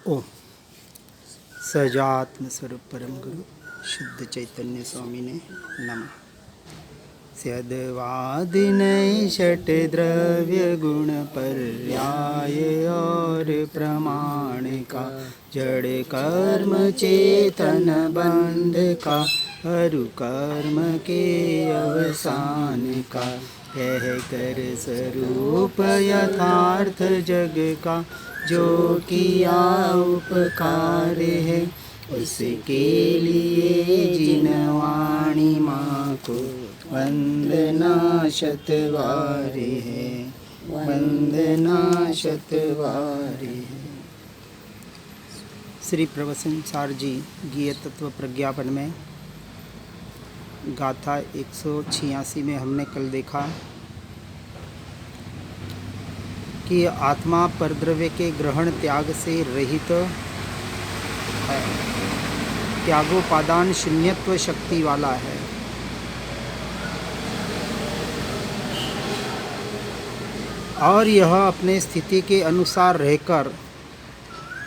ओम सजात्म स्वरूप परम गुरु शुद्ध चैतन्य स्वामी ने नमः। स्यद्वादिनय षट द्रव्य गुण पर्याय और प्रमाणिका जड़ कर्म चेतन बंध का अरु कर्म के अवसान का कह कर स्वरूप यथार्थ जग का जो किया उपकार है उसके लिए जिनवाणी माँ को वंदना शतवारी है, वंदना शतवारी है। श्री प्रवचन सार जी गीय तत्व प्रज्ञापन में गाथा 186 में हमने कल देखा कि आत्मा परद्रव्य के ग्रहण त्याग से रहित है, त्यागोपादान शून्यत्व शक्ति वाला है। और यह अपने स्थिति के अनुसार रहकर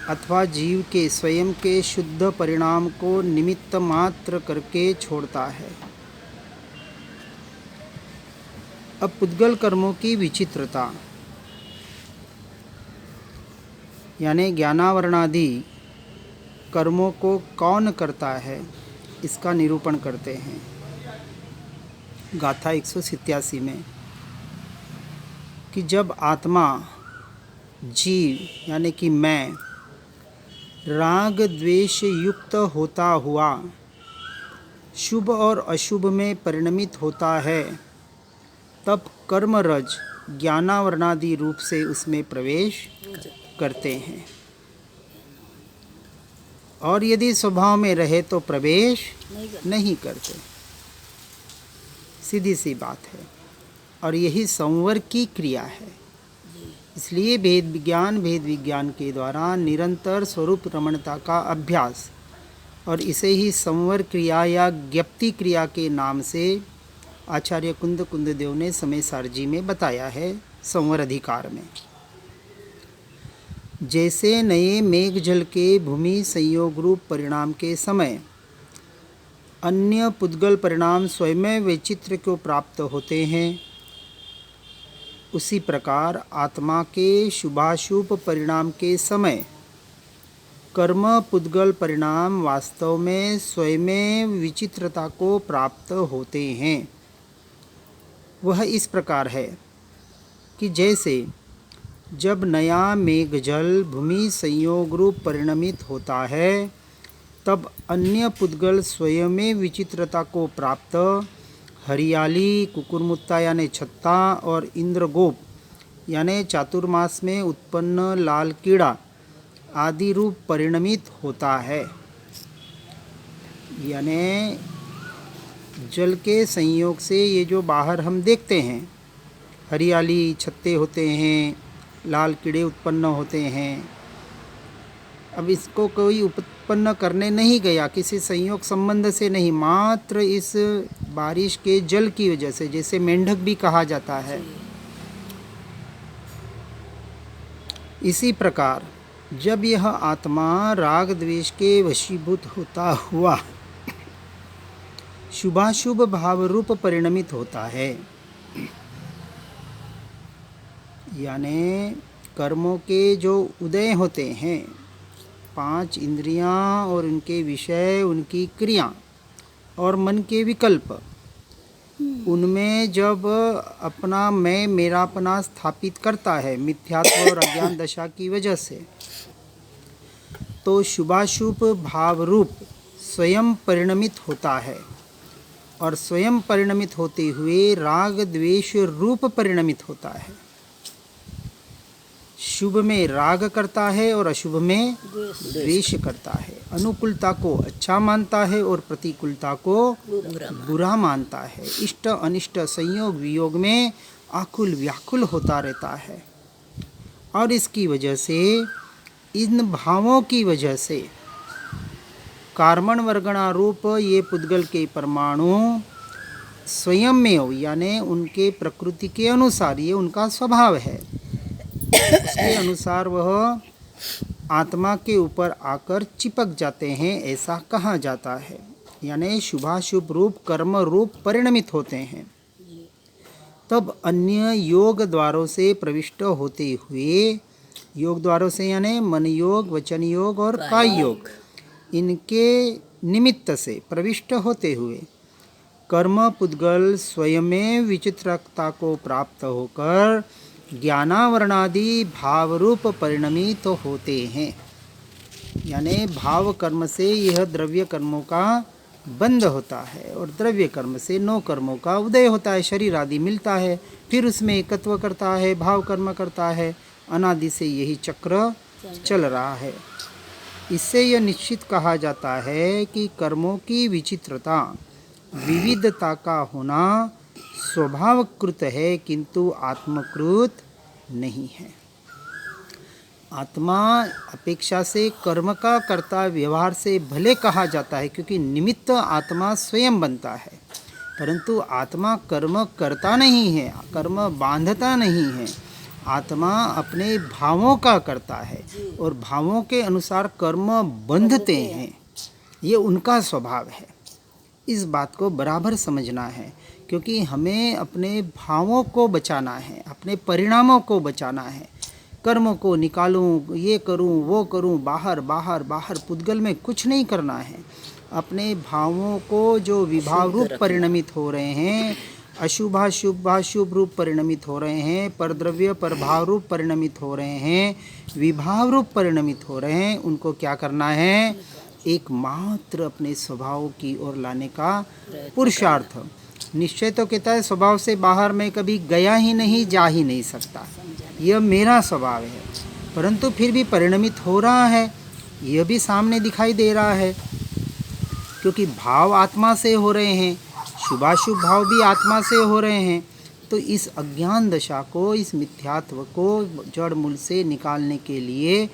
अथवा जीव के स्वयं के शुद्ध परिणाम को निमित्त मात्र करके छोड़ता है। अब पुद्गल कर्मों की विचित्रता यानी ज्ञानावरणादि कर्मों को कौन करता है इसका निरूपण करते हैं गाथा 187 में कि जब आत्मा जीव यानी कि मैं राग द्वेष युक्त होता हुआ शुभ और अशुभ में परिणमित होता है तब कर्मरज ज्ञानावरणादि रूप से उसमें प्रवेश करते हैं और यदि स्वभाव में रहे तो प्रवेश नहीं करते। सीधी सी बात है और यही संवर की क्रिया है। इसलिए भेद विज्ञान के द्वारा निरंतर स्वरूप रमणता का अभ्यास और इसे ही संवर क्रिया या ज्ञप्ति क्रिया के नाम से आचार्य कुंददेव ने समय सार जी में बताया है। संवर अधिकार में जैसे नए मेघ जल के भूमि संयोग रूप परिणाम के समय अन्य पुद्गल परिणाम स्वयं वैचित्र को प्राप्त होते हैं, उसी प्रकार आत्मा के शुभाशुभ परिणाम के समय कर्म पुद्गल परिणाम वास्तव में स्वयं विचित्रता को प्राप्त होते हैं। वह इस प्रकार है कि जैसे जब नया मेघजल भूमि संयोग रूप परिणमित होता है तब अन्य पुद्गल स्वयं में विचित्रता को प्राप्त हरियाली कुकुरमुत्ता यानी छत्ता और इंद्रगोप यानी चातुर्मास में उत्पन्न लाल कीड़ा आदि रूप परिणमित होता है। यानी जल के संयोग से ये जो बाहर हम देखते हैं हरियाली छत्ते होते हैं, लाल कीड़े उत्पन्न होते हैं। अब इसको कोई उत्पन्न करने नहीं गया, किसी संयोग संबंध से नहीं, मात्र इस बारिश के जल की वजह से, जैसे मेंढक भी कहा जाता है। इसी प्रकार जब यह आत्मा राग द्वेष के वशीभूत होता हुआ शुभाशुभ भाव रूप परिणमित होता है, यानी कर्मों के जो उदय होते हैं, 5 इंद्रियां और उनके विषय, उनकी क्रिया और मन के विकल्प, उनमें जब अपना मैं मेरापना स्थापित करता है मिथ्यात्व और अज्ञान दशा की वजह से, तो शुभाशुभ भाव रूप स्वयं परिणमित होता है और स्वयं परिणमित होते हुए राग द्वेष रूप परिणमित होता है। शुभ में राग करता है और अशुभ में द्वेष करता है। अनुकूलता को अच्छा मानता है और प्रतिकूलता को बुरा मानता है। इष्ट अनिष्ट संयोग वियोग में आकुल व्याकुल होता रहता है और इसकी वजह से, इन भावों की वजह से कार्बन वर्गणा रूप ये पुद्गल के परमाणु स्वयं में यानी उनके प्रकृति के अनुसार, ये उनका स्वभाव है, उसके अनुसार वह आत्मा के ऊपर आकर चिपक जाते हैं, ऐसा कहा जाता है। यानी शुभाशुभ रूप कर्म रूप परिणमित होते हैं। तब अन्य योग द्वारों से प्रविष्ट होते हुए, योग द्वारों से यानी मन योग, वचन योग और काय योग, इनके निमित्त से प्रविष्ट होते हुए कर्म पुद्गल स्वयं में विचित्रता को प्राप्त होकर ज्ञानावरणादि भाव रूप परिणमित होते हैं। यानी भाव कर्म से यह द्रव्य कर्मों का बंद होता है और द्रव्य कर्म से नौ कर्मों का उदय होता है, शरीर आदि मिलता है, फिर उसमें एकत्व करता है, भाव कर्म करता है। अनादि से यही चक्र चल रहा है। इससे यह निश्चित कहा जाता है कि कर्मों की विचित्रता, विविधता का होना स्वभावकृत है, किंतु आत्मकृत नहीं है। आत्मा अपेक्षा से कर्म का कर्ता व्यवहार से भले कहा जाता है, क्योंकि निमित्त आत्मा स्वयं बनता है, परंतु आत्मा कर्म करता नहीं है, कर्म बांधता नहीं है। आत्मा अपने भावों का करता है और भावों के अनुसार कर्म बंधते हैं, ये उनका स्वभाव है। इस बात को बराबर समझना है, क्योंकि हमें अपने भावों को बचाना है, अपने परिणामों को बचाना है। कर्म को निकालूं, ये करूं, वो करूं, बाहर बाहर बाहर पुद्गल में कुछ नहीं करना है। अपने भावों को जो विभाव रूप परिणमित हो रहे हैं, अशुभाशुभाशुभ रूप परिणमित हो रहे हैं, परद्रव्य परभाव रूप परिणमित हो रहे हैं, विभाव रूप परिणमित हो रहे हैं, उनको क्या करना है? एकमात्र अपने स्वभाव की ओर लाने का पुरुषार्थ। निश्चय तो कहता है स्वभाव से बाहर मैं कभी गया ही नहीं, जा ही नहीं सकता, यह मेरा स्वभाव है, परंतु फिर भी परिणमित हो रहा है, यह भी सामने दिखाई दे रहा है, क्योंकि भाव आत्मा से हो रहे हैं, शुभाशुभ भाव भी आत्मा से हो रहे हैं। तो इस अज्ञान दशा को, इस मिथ्यात्व को जड़ मूल से निकालने के लिए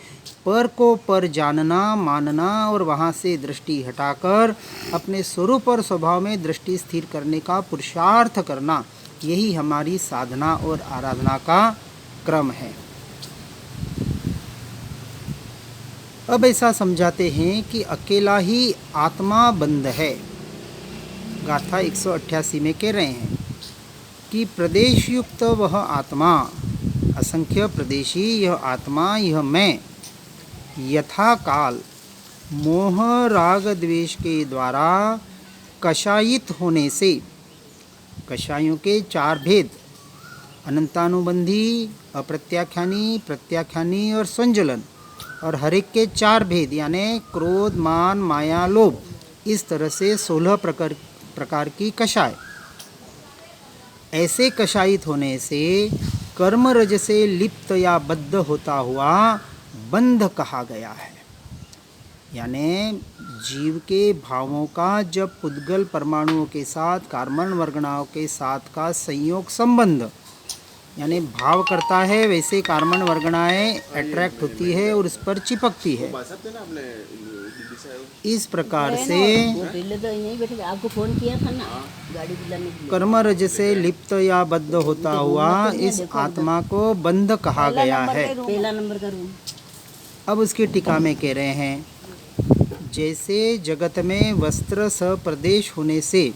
पर को पर जानना, मानना और वहाँ से दृष्टि हटाकर अपने स्वरूप और स्वभाव में दृष्टि स्थिर करने का पुरुषार्थ करना, यही हमारी साधना और आराधना का क्रम है। अब ऐसा समझाते हैं कि अकेला ही आत्मा बंद है। गाथा 188 में कह रहे हैं कि प्रदेश युक्त वह आत्मा, असंख्य प्रदेशी यह आत्मा, यह मैं, यथा काल मोह राग द्वेष के द्वारा कषायित होने से, कषायों के चार भेद, अनंतानुबंधी, अप्रत्याख्यानी, प्रत्याख्यानी और संजलन, और हर एक के चार भेद यानी क्रोध, मान, माया, लोभ, इस तरह से 16 प्रकार की कषाय। ऐसे कषायित होने से कर्म रज से लिप्त या बद्ध होता हुआ बंध कहा गया है। यानी जीव के भावों का जब पुद्गल परमाणुओं के साथ, कार्बन वर्गणाओं के साथ का संयोग संबंध, यानी भाव करता है, वैसे कार्बन वर्गणाएं अट्रैक्ट होती है और उस पर चिपकती है। इस प्रकार से आपको फोन किया था ना गाड़ी दिलाने के लिए। कर्म रज से लिप्त या बद्ध होता हुआ इस आत्मा को बंध कहा गया है। पहला नंबर का रूम। अब उसकी टीका में कह रहे हैं, जैसे जगत में वस्त्र सप्रदेश होने से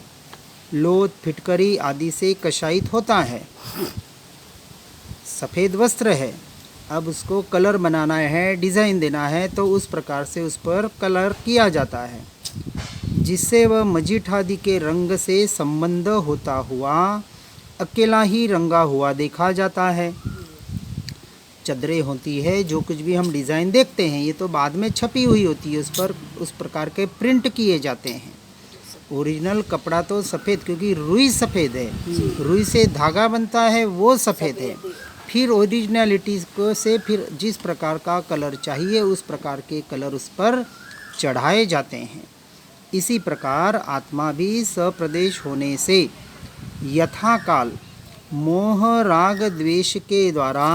लोथ, फिटकरी आदि से कषायित होता है। सफ़ेद वस्त्र है, अब उसको कलर बनाना है, डिज़ाइन देना है, तो उस प्रकार से उस पर कलर किया जाता है, जिससे वह मजीठ आदि के रंग से संबंध होता हुआ अकेला ही रंगा हुआ देखा जाता है। चदरें होती है, जो कुछ भी हम डिज़ाइन देखते हैं, ये तो बाद में छपी हुई होती है, उस पर उस प्रकार के प्रिंट किए जाते हैं। ओरिजिनल कपड़ा तो सफ़ेद, क्योंकि रुई सफ़ेद है, रुई से धागा बनता है, वो सफ़ेद है। फिर ओरिजिनलिटी को से फिर जिस प्रकार का कलर चाहिए उस प्रकार के कलर उस पर चढ़ाए जाते हैं। इसी प्रकार आत्मा भी सप्रदेश होने से यथाकाल मोह राग द्वेष के द्वारा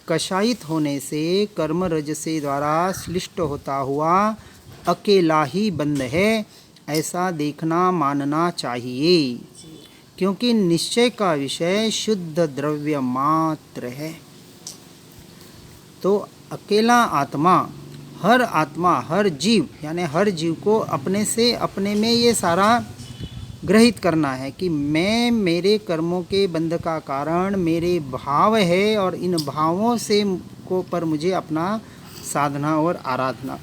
कषायित होने से कर्म रज से द्वारा श्लिष्ट होता हुआ अकेला ही बंद है, ऐसा देखना मानना चाहिए, क्योंकि निश्चय का विषय शुद्ध द्रव्य मात्र है। तो अकेला आत्मा हर आत्मा, हर जीव, यानी हर जीव को अपने से अपने में ये सारा ग्रहित करना है कि मैं, मेरे कर्मों के बंध का कारण मेरे भाव है और इन भावों से को पर मुझे अपना साधना और आराधना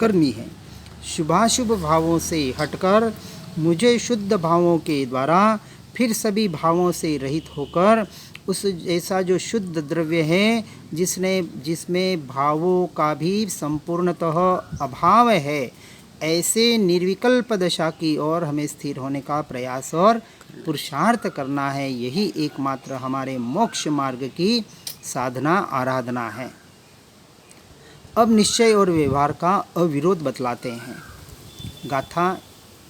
करनी है। शुभाशुभ भावों से हटकर मुझे शुद्ध भावों के द्वारा फिर सभी भावों से रहित होकर उस ऐसा जो शुद्ध द्रव्य है जिसमें भावों का भी संपूर्णतः अभाव है, ऐसे निर्विकल्प दशा की ओर हमें स्थिर होने का प्रयास और पुरुषार्थ करना है। यही एकमात्र हमारे मोक्ष मार्ग की साधना आराधना है। अब निश्चय और व्यवहार का अविरोध बतलाते हैं। गाथा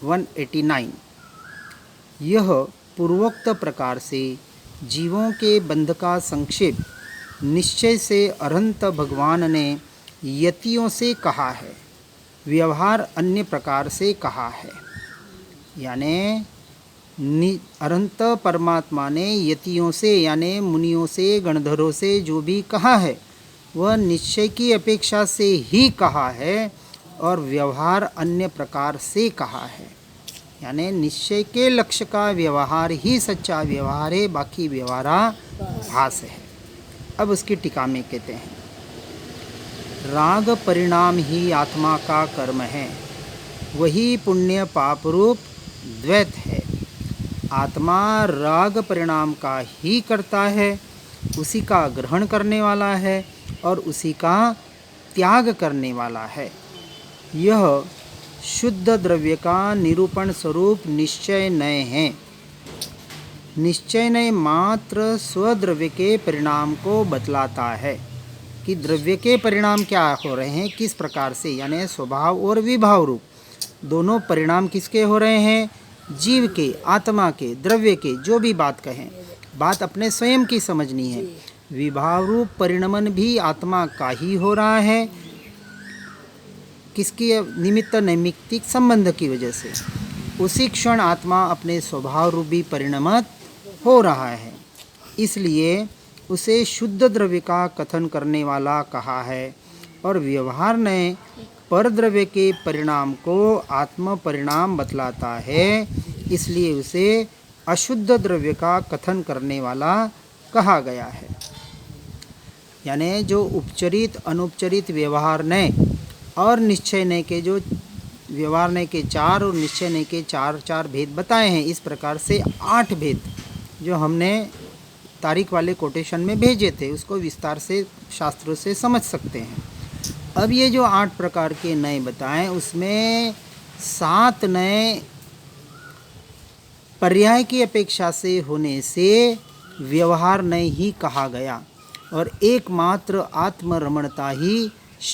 189। यह पूर्वोक्त प्रकार से जीवों के बंध का संक्षेप निश्चय से अरहंत भगवान ने यतियों से कहा है, व्यवहार अन्य प्रकार से कहा है। यानी अरहंत परमात्मा ने यतियों से यानी मुनियों से, गणधरों से जो भी कहा है वह निश्चय की अपेक्षा से ही कहा है और व्यवहार अन्य प्रकार से कहा है। यानी निश्चय के लक्ष्य का व्यवहार ही सच्चा व्यवहार है, बाकी व्यवहारा भास है। अब उसकी टीका में कहते हैं, राग परिणाम ही आत्मा का कर्म है, वही पुण्य पाप रूप द्वैत है। आत्मा राग परिणाम का ही करता है, उसी का ग्रहण करने वाला है और उसी का त्याग करने वाला है। यह शुद्ध द्रव्य का निरूपण स्वरूप निश्चय नय है। निश्चय नय मात्र स्वद्रव्य के परिणाम को बतलाता है कि द्रव्य के परिणाम क्या हो रहे हैं, किस प्रकार से, यानी स्वभाव और विभाव रूप दोनों परिणाम किसके हो रहे हैं, जीव के, आत्मा के, द्रव्य के। जो भी बात कहें, बात अपने स्वयं की समझनी है। विभाव रूप परिणमन भी आत्मा का ही हो रहा है, किसकी निमित्त नैमित्तिक संबंध की वजह से। उसी क्षण आत्मा अपने स्वभाव रूपी परिणमत हो रहा है, इसलिए उसे शुद्ध द्रव्य का कथन करने वाला कहा है। और व्यवहार ने पर द्रव्य के परिणाम को आत्म परिणाम बतलाता है, इसलिए उसे अशुद्ध द्रव्य का कथन करने वाला कहा गया है। यानी जो उपचरित अनुपचरित व्यवहार ने और निश्चय ने के जो व्यवहार ने के 4 और निश्चय ने के 4 भेद बताए हैं, इस प्रकार से 8 भेद जो हमने तारीख वाले कोटेशन में भेजे थे उसको विस्तार से शास्त्रों से समझ सकते हैं। अब ये जो 8 प्रकार के नए बताएं उसमें 7 नए पर्याय की अपेक्षा से होने से व्यवहार नए ही कहा गया और एकमात्र आत्मरमणता ही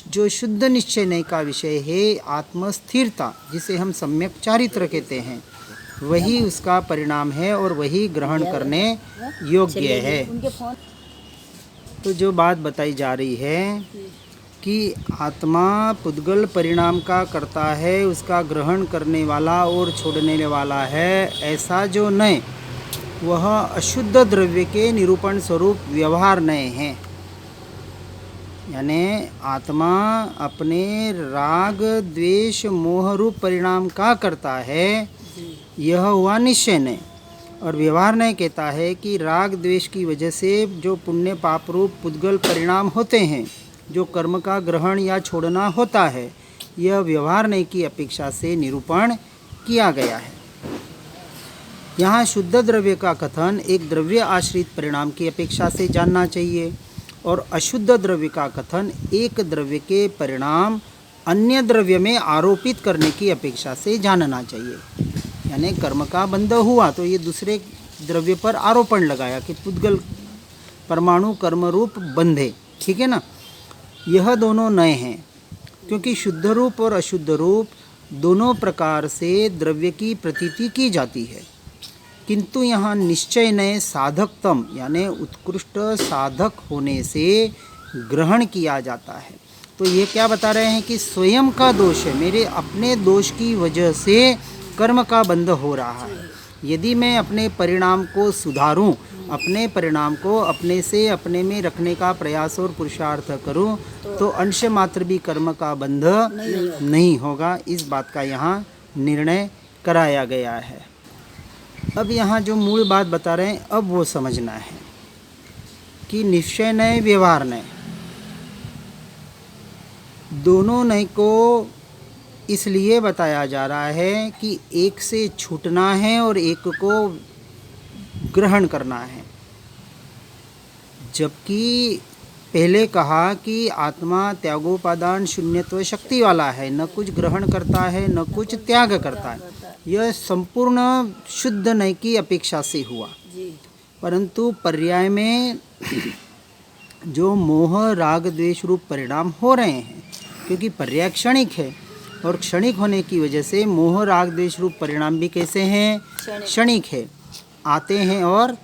जो शुद्ध निश्चय नय का विषय है, आत्मस्थिरता जिसे हम सम्यक चारित्र कहते हैं, वही उसका परिणाम है और वही ग्रहण करने योग्य है। तो जो बात बताई जा रही है कि आत्मा पुद्गल परिणाम का करता है, उसका ग्रहण करने वाला और छोड़ने वाला है, ऐसा जो नय वह अशुद्ध द्रव्य के निरूपण स्वरूप व्यवहार नय है। यानी आत्मा अपने राग द्वेष मोह रूप परिणाम का करता है, यह हुआ निश्चय नय। और व्यवहार नय कहता है कि राग द्वेष की वजह से जो पुण्य पाप रूप पुद्गल परिणाम होते हैं, जो कर्म का ग्रहण या छोड़ना होता है, यह व्यवहार नय की अपेक्षा से निरूपण किया गया है। यहाँ शुद्ध द्रव्य का कथन एक द्रव्य आश्रित परिणाम की अपेक्षा से जानना चाहिए और अशुद्ध द्रव्य का कथन एक द्रव्य के परिणाम अन्य द्रव्य में आरोपित करने की अपेक्षा से जानना चाहिए। यानी कर्म का बंध हुआ तो ये दूसरे द्रव्य पर आरोपण लगाया कि पुद्गल परमाणु कर्म रूप बंधे, ठीक है ना। यह दोनों नए हैं क्योंकि शुद्ध रूप और अशुद्ध रूप दोनों प्रकार से द्रव्य की प्रतीति की जाती है, किंतु यहाँ निश्चय नय साधकतम यानी उत्कृष्ट साधक होने से ग्रहण किया जाता है। तो ये क्या बता रहे हैं कि स्वयं का दोष है, मेरे अपने दोष की वजह से कर्म का बंध हो रहा है। यदि मैं अपने परिणाम को सुधारूं अपने परिणाम को अपने से अपने में रखने का प्रयास और पुरुषार्थ करूं तो अंश मात्र भी कर्म का बंध नहीं होगा। इस बात का यहाँ निर्णय कराया गया है। अब यहाँ जो मूल बात बता रहे हैं अब वो समझना है कि निश्चय नय व्यवहार नय, दोनों नय को इसलिए बताया जा रहा है कि एक से छूटना है और एक को ग्रहण करना है। जबकि पहले कहा कि आत्मा त्यागोपादान शून्यत्व शक्ति वाला है, न कुछ ग्रहण करता है न कुछ त्याग करता है। यह संपूर्ण शुद्ध नय की अपेक्षा से हुआ। परंतु पर्याय में जो मोह राग द्वेष रूप परिणाम हो रहे हैं, क्योंकि पर्याय क्षणिक है और क्षणिक होने की वजह से मोह राग द्वेष रूप परिणाम भी कैसे हैं? क्षणिक है, आते हैं और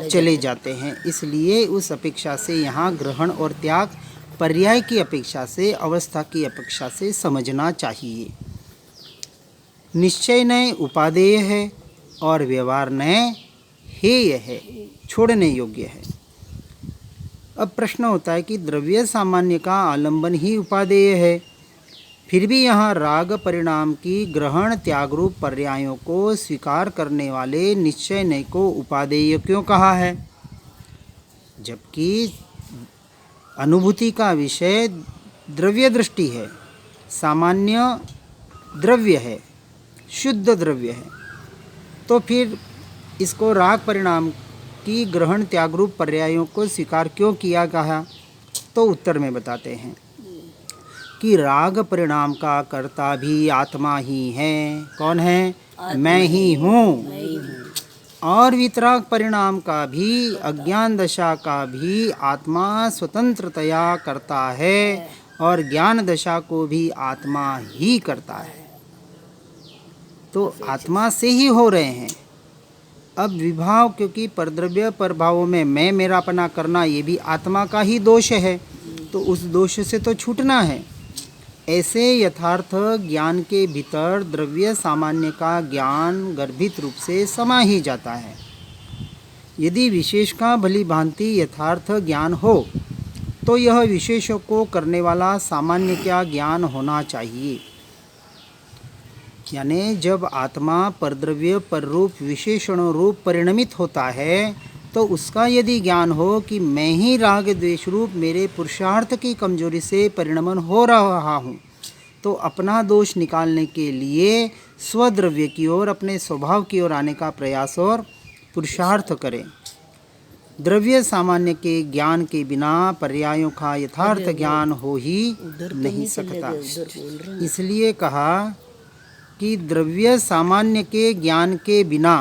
चले जाते हैं। इसलिए उस अपेक्षा से यहाँ ग्रहण और त्याग पर्याय की अपेक्षा से, अवस्था की अपेक्षा से समझना चाहिए। निश्चय नय उपादेय है और व्यवहार नय हेय है, छोड़ने योग्य है। अब प्रश्न होता है कि द्रव्य सामान्य का आलंबन ही उपादेय है, फिर भी यहाँ राग परिणाम की ग्रहण त्याग रूप पर्यायों को स्वीकार करने वाले निश्चय नय को उपादेय क्यों कहा है? जबकि अनुभूति का विषय द्रव्य दृष्टि है, सामान्य द्रव्य है, शुद्ध द्रव्य है, तो फिर इसको राग परिणाम की ग्रहण त्याग रूप पर्यायों को स्वीकार क्यों किया कहा? तो उत्तर में बताते हैं कि राग परिणाम का कर्ता भी आत्मा ही है। कौन है? मैं ही हूँ। और वितराग परिणाम का भी, अज्ञान दशा का भी आत्मा स्वतंत्रतया करता है और ज्ञान दशा को भी आत्मा ही करता है। तो आत्मा से ही हो रहे हैं। अब विभाव, क्योंकि परद्रव्य परभावों में मैं मेरापना करना ये भी आत्मा का ही दोष है, तो उस दोष से तो छूटना है। ऐसे यथार्थ ज्ञान के भीतर द्रव्य सामान्य का ज्ञान गर्भित रूप से समा ही जाता है। यदि विशेष का भली भांति यथार्थ ज्ञान हो तो यह विशेषों को करने वाला सामान्य का ज्ञान होना चाहिए। यानी जब आत्मा परद्रव्य पर रूप विशेषणों रूप परिणमित होता है तो उसका यदि ज्ञान हो कि मैं ही राग द्वेष रूप मेरे पुरुषार्थ की कमजोरी से परिणमन हो रहा हूँ, तो अपना दोष निकालने के लिए स्वद्रव्य की ओर, अपने स्वभाव की ओर आने का प्रयास और पुरुषार्थ करें। द्रव्य सामान्य के ज्ञान के बिना पर्यायों का यथार्थ ज्ञान हो ही नहीं सकता। इसलिए कहा कि द्रव्य सामान्य के ज्ञान के बिना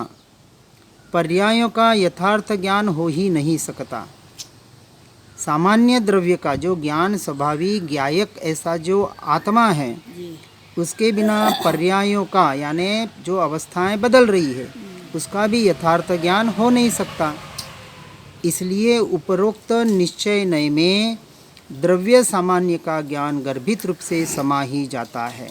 पर्यायों का यथार्थ ज्ञान हो ही नहीं सकता। सामान्य द्रव्य का जो ज्ञान स्वाभाविक ज्ञायक ऐसा जो आत्मा है, उसके बिना पर्यायों का, यानी जो अवस्थाएं बदल रही है, उसका भी यथार्थ ज्ञान हो नहीं सकता। इसलिए उपरोक्त निश्चय नय में द्रव्य सामान्य का ज्ञान गर्भित रूप से समा ही जाता है।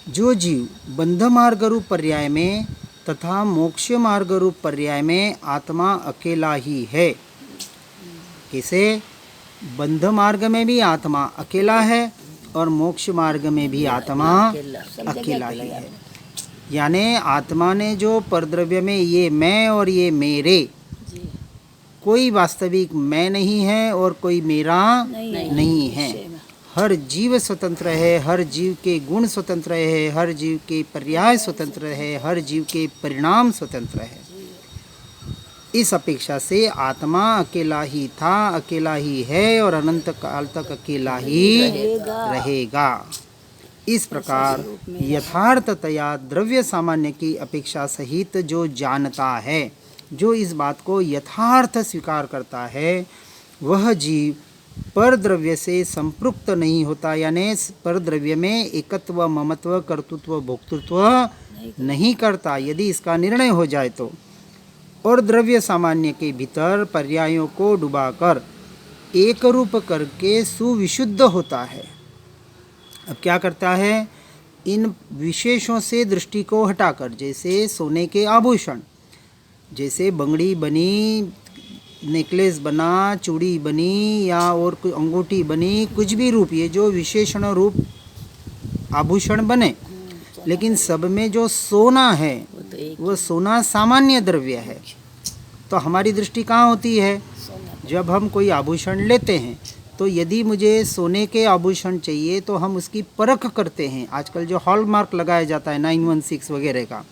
जो जीव बंध मार्ग रूप पर्याय में तथा मोक्ष मार्ग रूप पर्याय में आत्मा अकेला ही है। किसे? बंध मार्ग में भी आत्मा अकेला है और मोक्ष मार्ग में भी आत्मा अकेला ही है। यानी आत्मा ने जो परद्रव्य में ये मैं और ये मेरे, कोई वास्तविक मैं नहीं है और कोई मेरा नहीं है। हर जीव स्वतंत्र है, हर जीव के गुण स्वतंत्र है, हर जीव के पर्याय स्वतंत्र है, हर जीव के परिणाम स्वतंत्र है। इस अपेक्षा से आत्मा अकेला ही था, अकेला ही है और अनंत काल तक अकेला ही रहेगा। इस प्रकार यथार्थतया द्रव्य सामान्य की अपेक्षा सहित जो जानता है, जो इस बात को यथार्थ स्वीकार करता है, वह जीव पर द्रव्य से संपृक्त नहीं होता। यानी पर द्रव्य में एकत्व, ममत्व, कर्तृत्व, भोक्तृत्व नहीं करता यदि इसका निर्णय हो जाए तो। और द्रव्य सामान्य के भीतर पर्यायों को डुबाकर एक रूप करके सुविशुद्ध होता है। अब क्या करता है? इन विशेषों से दृष्टि को हटाकर, जैसे सोने के आभूषण, जैसे बंगड़ी बनी, नेकलेस बना, चूड़ी बनी या और कोई अंगूठी बनी, कुछ भी रूप, ये जो विशेषण रूप आभूषण बने, लेकिन सब में जो सोना है वो तो एक वो सोना सामान्य द्रव्य है। तो हमारी दृष्टि कहाँ होती है? सोना जब हम कोई आभूषण लेते हैं तो यदि मुझे सोने के आभूषण चाहिए तो हम उसकी परख करते हैं। आजकल जो हॉलमार्क लगाया जाता है 916 वगैरह का,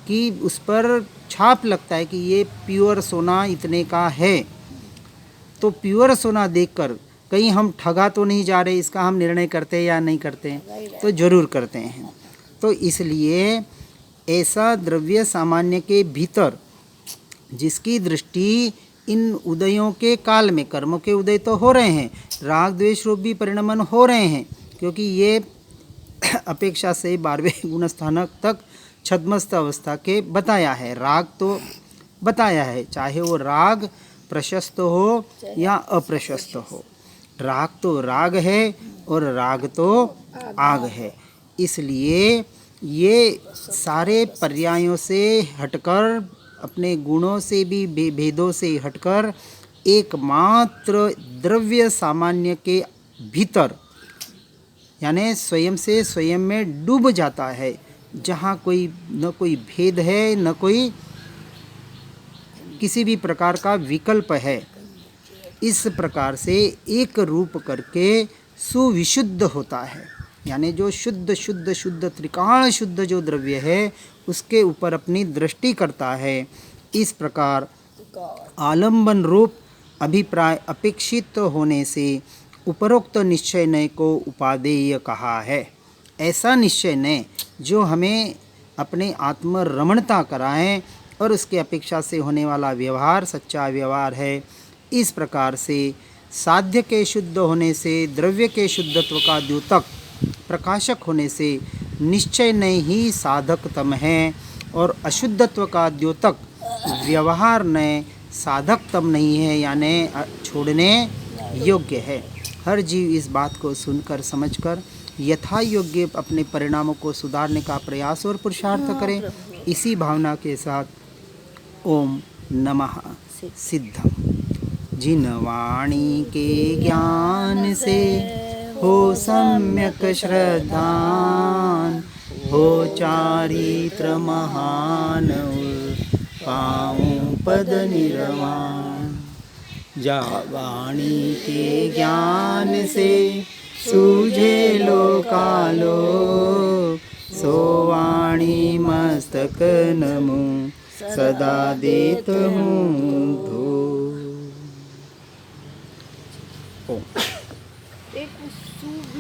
कि उस पर छाप लगता है कि ये प्योर सोना इतने का है। तो प्योर सोना देखकर कहीं हम ठगा तो नहीं जा रहे, इसका हम निर्णय करते हैं या नहीं करते हैं? तो जरूर करते हैं। तो इसलिए ऐसा द्रव्य सामान्य के भीतर जिसकी दृष्टि इन उदयों के काल में, कर्मों के उदय तो हो रहे हैं, राग द्वेष रूप भी परिणमन हो रहे हैं, क्योंकि ये अपेक्षा से 12वें गुणस्थानक तक छद्मस्त अवस्था के बताया है। राग तो बताया है, चाहे वो राग प्रशस्त हो या अप्रशस्त हो, राग तो राग है और राग तो आग है। इसलिए ये सारे पर्यायों से हटकर, अपने गुणों से भी भेदों से हटकर एकमात्र द्रव्य सामान्य के भीतर, यानी स्वयं से स्वयं में डूब जाता है, जहाँ कोई न कोई भेद है, न कोई किसी भी प्रकार का विकल्प है। इस प्रकार से एक रूप करके सुविशुद्ध होता है, यानी जो शुद्ध शुद्ध शुद्ध त्रिकाण शुद्ध जो द्रव्य है उसके ऊपर अपनी दृष्टि करता है। इस प्रकार आलंबन रूप अभिप्राय अपेक्षित होने से उपरोक्त निश्चय नय को उपादेय कहा है। ऐसा निश्चय नय जो हमें अपने आत्मरमणता कराएं और उसके अपेक्षा से होने वाला व्यवहार सच्चा व्यवहार है। इस प्रकार से साध्य के शुद्ध होने से द्रव्य के शुद्धत्व का द्योतक प्रकाशक होने से निश्चय नय ही साधकतम है, और अशुद्धत्व का द्योतक व्यवहार नय साधकतम नहीं है, यानी छोड़ने योग्य है। हर जीव इस बात को सुनकर समझकर यथा योग्य अपने परिणामों को सुधारने का प्रयास और पुरुषार्थ करें। इसी भावना के साथ ओम नमः सिद्धम। जिन वाणी के ज्ञान से हो सम्यक श्रद्धान, हो चारित्र महान पाऊं पद निर्वाण। जा वाणी के ज्ञान से सूझे लोकालो, सो वाणी मस्तक नमो सदा देत हूँ धो।